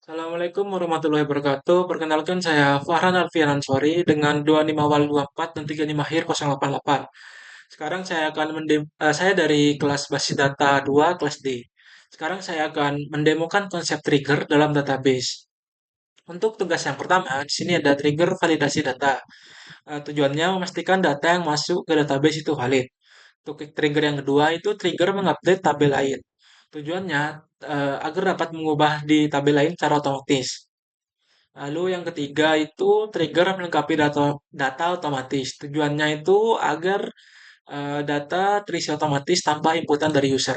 Assalamualaikum warahmatullahi wabarakatuh. Perkenalkan saya Farhan Alfian Ansori dengan 25 awal 24 dan 35 akhir 088. Sekarang saya dari kelas Basis Data 2 kelas D. Sekarang saya akan mendemokan konsep trigger dalam database. Untuk tugas yang pertama, di sini ada trigger validasi data. Tujuannya memastikan data yang masuk ke database itu valid. Untuk trigger yang kedua itu trigger mengupdate tabel lain. Tujuannya agar dapat mengubah di tabel lain secara otomatis. Lalu yang ketiga itu trigger melengkapi data otomatis. Tujuannya itu agar data terisi otomatis tanpa inputan dari user.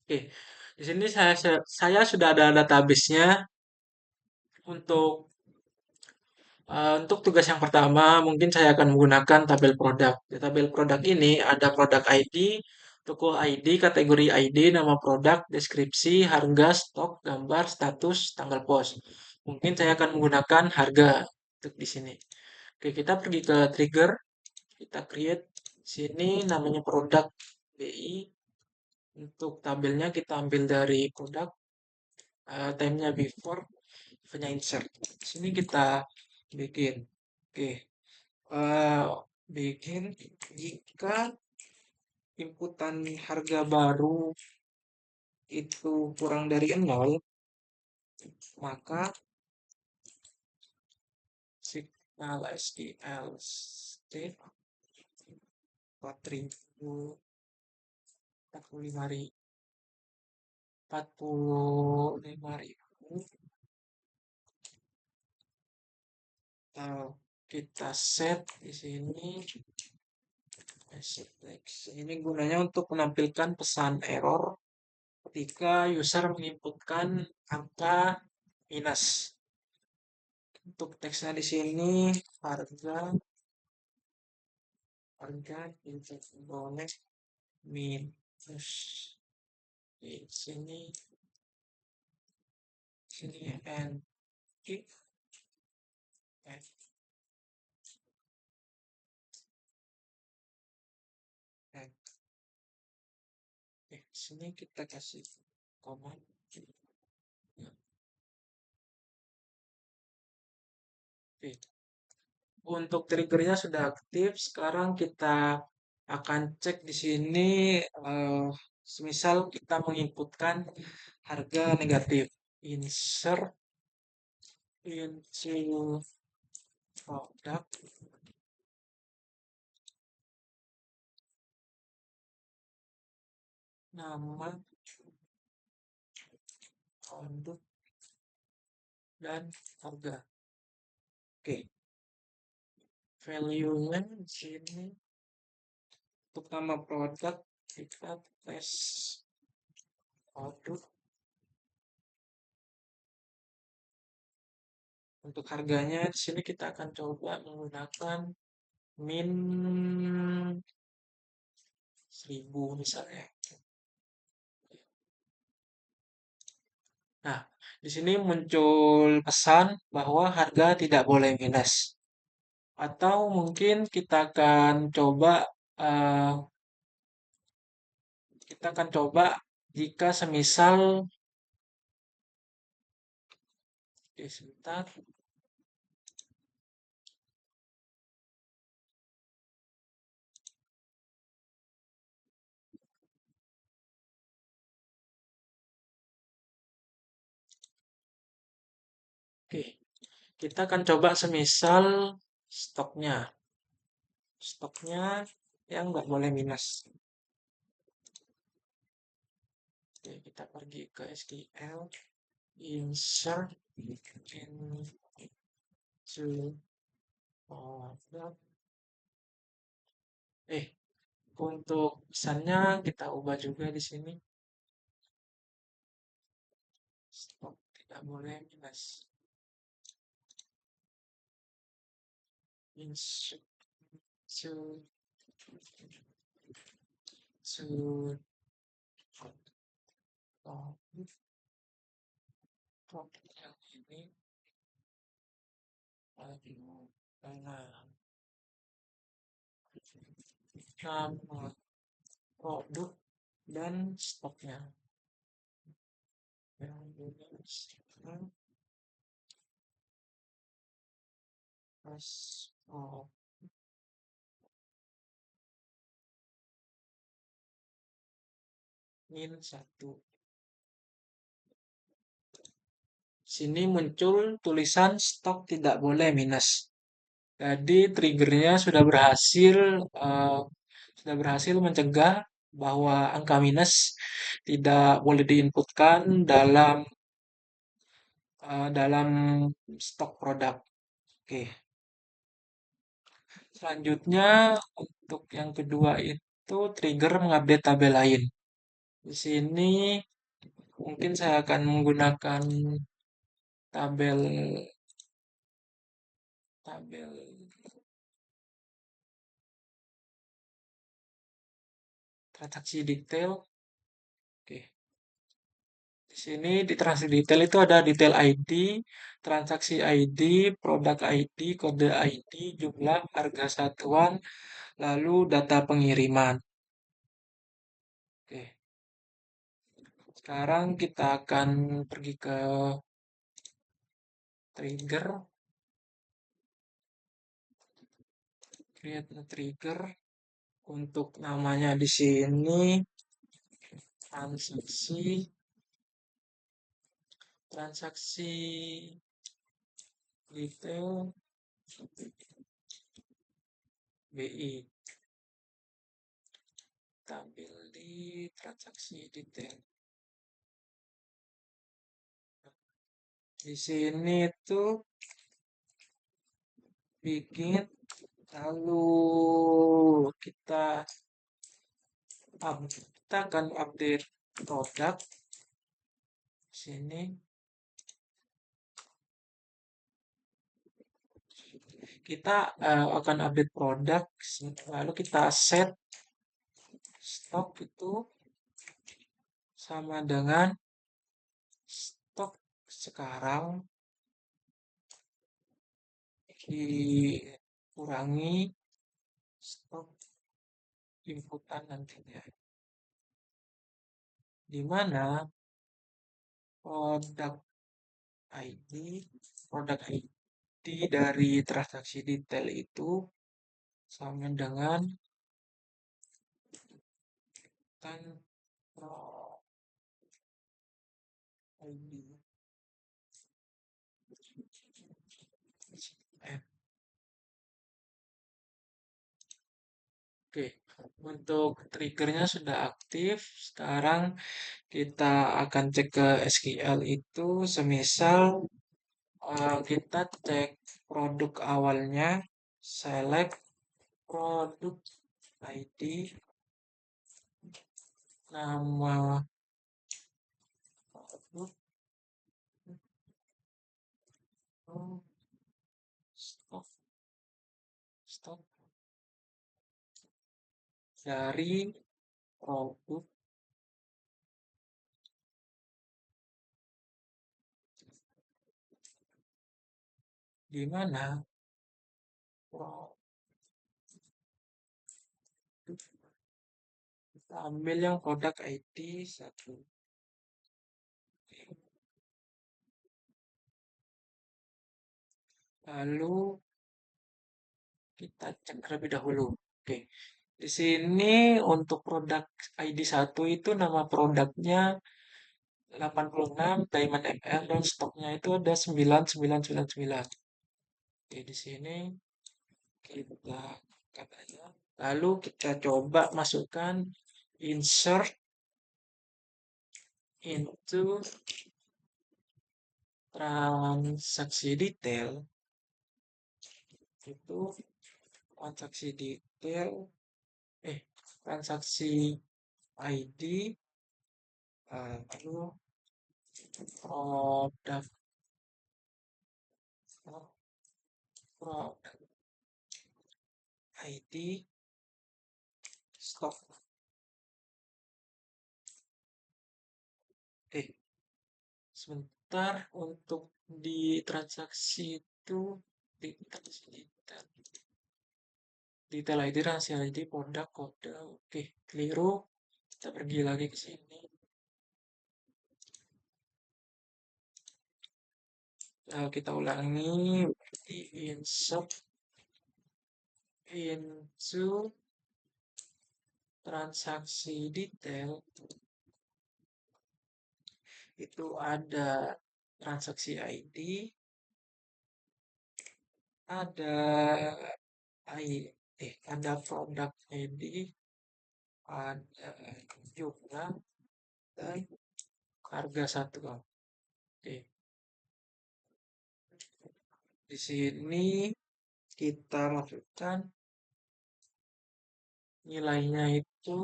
Oke, di sini saya sudah ada database-nya untuk untuk tugas yang pertama mungkin saya akan menggunakan tabel produk. Di tabel produk ini ada produk ID, toko ID, kategori ID, nama produk, deskripsi, harga, stok, gambar, status, tanggal pos. Mungkin saya akan menggunakan harga untuk di sini. Oke, kita pergi ke trigger, kita create sini namanya produk BI. Untuk tabelnya kita ambil dari produk, time-nya before, event insert. Sini kita bikin. Oke, eh, bikin jika inputan harga baru itu kurang dari 0, maka signal SQL state 45.000 kita set di sini basic text. Ini gunanya untuk menampilkan pesan error ketika user menginputkan angka minus. Untuk teksnya di sini harga tidak boleh minus. Di sini and if and and. Oke, sini kita kasih koma. Oke, untuk triggernya sudah aktif. Sekarang kita akan cek di sini. Semisal kita menginputkan harga negatif, insert into product, nama produk dan harga. Oke, value-nya di sini untuk nama produk kita tes produk. Untuk harganya di sini kita akan coba menggunakan min 1000 misalnya. Nah, di sini muncul pesan bahwa harga tidak boleh minus. Atau mungkin eh, kita akan coba jika semisal, oke, sebentar. Oke, kita akan coba semisal stoknya, stoknya yang nggak boleh minus. Oke, kita pergi ke SQL, insert into product. Untuk pesannya kita ubah juga di sini. Stok tidak boleh minus. Insert to produk yang ini nama produk dan stoknya yang minus. Hmm, Terus, oh, minus satu. Sini muncul tulisan stok tidak boleh minus. Jadi triggernya eh, sudah berhasil mencegah bahwa angka minus tidak boleh diinputkan dalam stok produk. Oke, selanjutnya untuk yang kedua itu trigger mengupdate tabel lain. Di sini mungkin saya akan menggunakan tabel tabel transaksi detail. Oke, di sini di transaksi detail itu ada detail ID, transaksi ID, produk ID, kode ID, jumlah, harga satuan, lalu data pengiriman. Oke, sekarang kita akan pergi ke trigger, create a trigger. Untuk namanya di sini transaksi transaksi detail BI. Tampil di transaksi detail. Di sini tuh bikin, lalu kita kita akan update produk. Sini kita akan update produk, lalu kita set stok itu sama dengan stok sekarang dikurangi stok inputan nantinya, di mana produk ID produk ID dari transaksi detail itu sama dengan kan produk ID. Oke, untuk triggernya sudah aktif. Sekarang kita akan cek ke SQL itu, semisal kita cek produk awalnya, select produk ID, nama produk, oh, stok, stok dari produk, di mana produk, kita ambil yang produk ID satu. Lalu kita cek terlebih dahulu. Oke. Di sini untuk produk ID satu itu nama produknya 86 Diamond ML dan stoknya itu ada 9999. Oke, di sini kita katanya. Lalu kita coba masukkan insert into transaksi detail. Itu transaksi detail transaksi ID, lalu produk produk ID stok. Eh, Sebentar, untuk di transaksi itu di transaksi detail, detail ID, rahasia ID, produk, kode. Oke, keliru. Kita pergi lagi ke sini. Kita ulangi, berarti insert into transaksi detail itu ada transaksi ID, ada ada produk ID, ada jumlah dan harga satu. Oke, di sini kita masukkan nilainya itu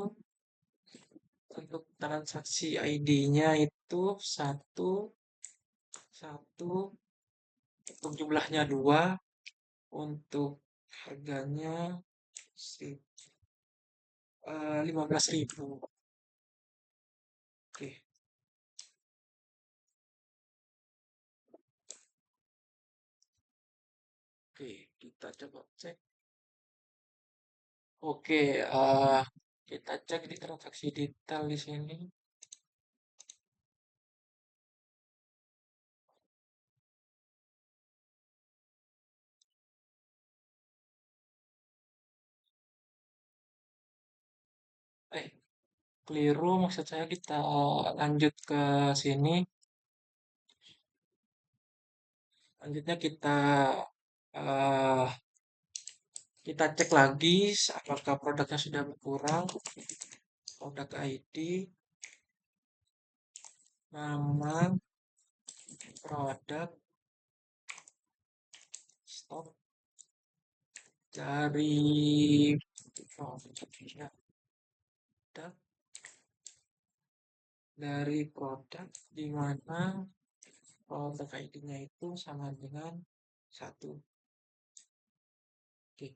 untuk transaksi ID-nya itu satu, satu, untuk jumlahnya dua, untuk harganya 15.000. Oke, oke, kita coba cek. Oke, kita cek di transaksi detail di sini. Eh, Keliru, maksud saya kita lanjut ke sini. Lanjutnya eh, kita cek lagi apakah produknya sudah berkurang. Produk ID, nama, produk, stok dari produknya, produk dari produk di mana produk ID-nya itu sama dengan satu. Oke.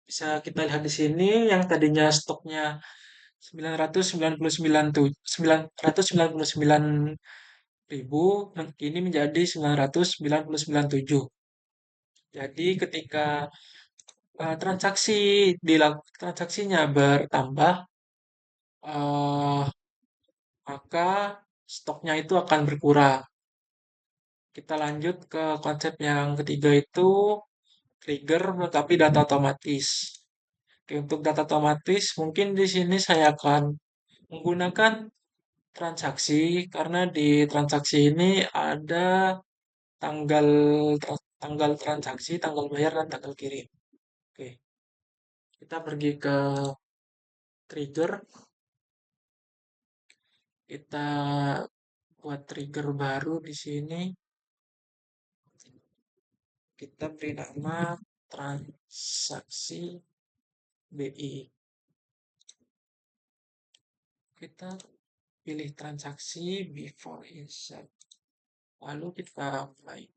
Bisa kita lihat di sini yang tadinya stoknya 999.999.000 kini menjadi 999.007. Jadi ketika transaksinya bertambah, eh, maka stoknya itu akan berkurang. Kita lanjut ke konsep yang ketiga itu trigger melengkapi data otomatis. Oke, untuk data otomatis mungkin di sini saya akan menggunakan transaksi karena di transaksi ini ada tanggal tanggal transaksi, tanggal bayar dan tanggal kirim. Oke, kita pergi ke trigger, kita buat trigger baru di sini. Kita beri nama transaksi BI. Kita pilih transaksi before insert. Lalu kita apply.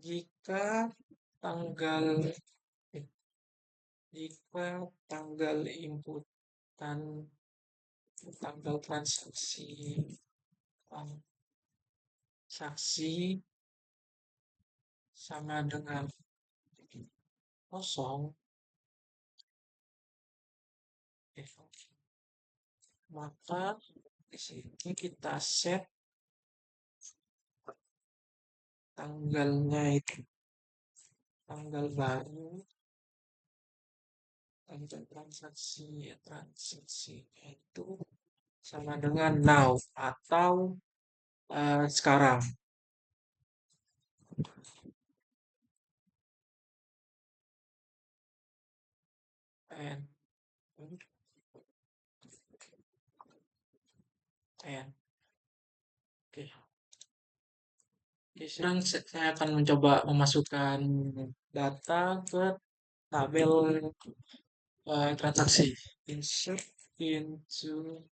Jika tanggal jika tanggal inputan tanggal transaksi sama dengan kosong, maka di sini kita set tanggalnya itu tanggal baru, tanggal transaksi itu sama dengan now atau sekarang. And, and, oke. Sekarang saya akan mencoba memasukkan data ke tabel transaksi. Insert into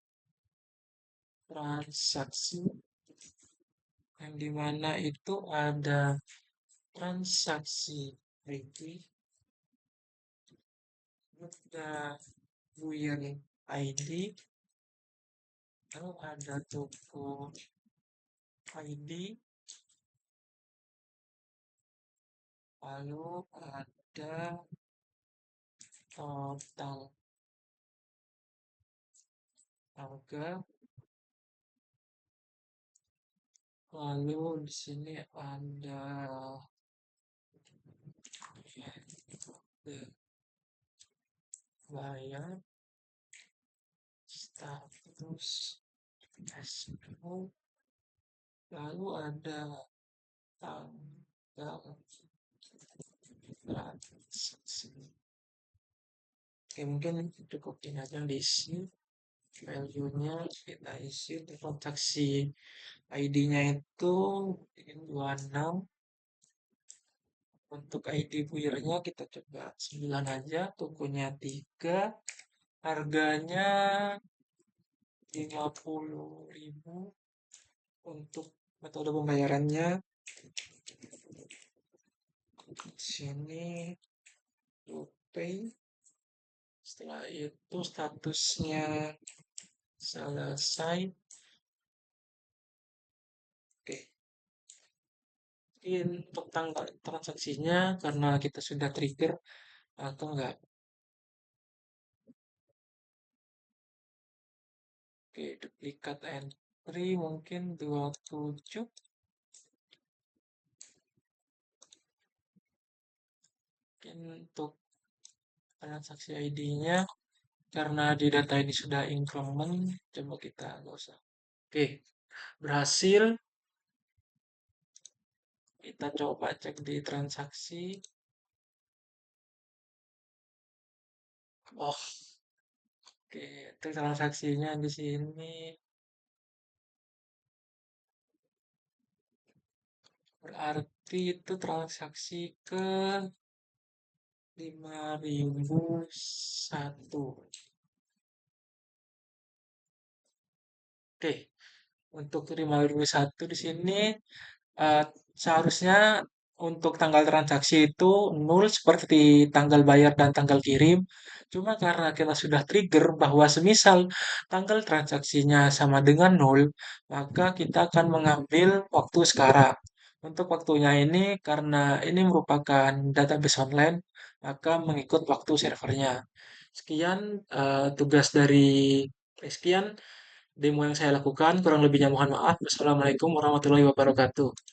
transaksi yang dimana itu ada transaksi ID, ada buyer ID, lalu ada toko ID, lalu ada total harga. Lalu di sini ada bayar status escrow. Lalu ada tanggal transaksi. Oke, mungkin cukup ini aja yang diisi. Value-nya kita isi untuk transaksi ID-nya itu 26. Untuk ID buyer-nya kita coba 9 aja, tokonya 3, harganya 50.000. Untuk metode pembayarannya di sini GoPay. Setelah itu statusnya selesai. Oke, ini untuk tanggal transaksinya karena kita sudah trigger atau enggak. Oke, duplikat entry mungkin 27. Mungkin untuk transaksi ID-nya karena di data ini sudah increment, coba kita nggak usah. Oke, berhasil. Kita coba cek di transaksi. Oh, oke, itu transaksinya di sini. Berarti itu transaksi ke 5.001. Oke, untuk 5.001 di sini eh, seharusnya untuk tanggal transaksi itu nol seperti tanggal bayar dan tanggal kirim. Cuma karena kita sudah trigger bahwa semisal tanggal transaksinya sama dengan nol, maka kita akan mengambil waktu sekarang. Untuk waktunya ini karena ini merupakan database online, maka mengikut waktu servernya. Sekian tugas dari sekian demo yang saya lakukan. Kurang lebihnya mohon maaf. Wassalamualaikum warahmatullahi wabarakatuh.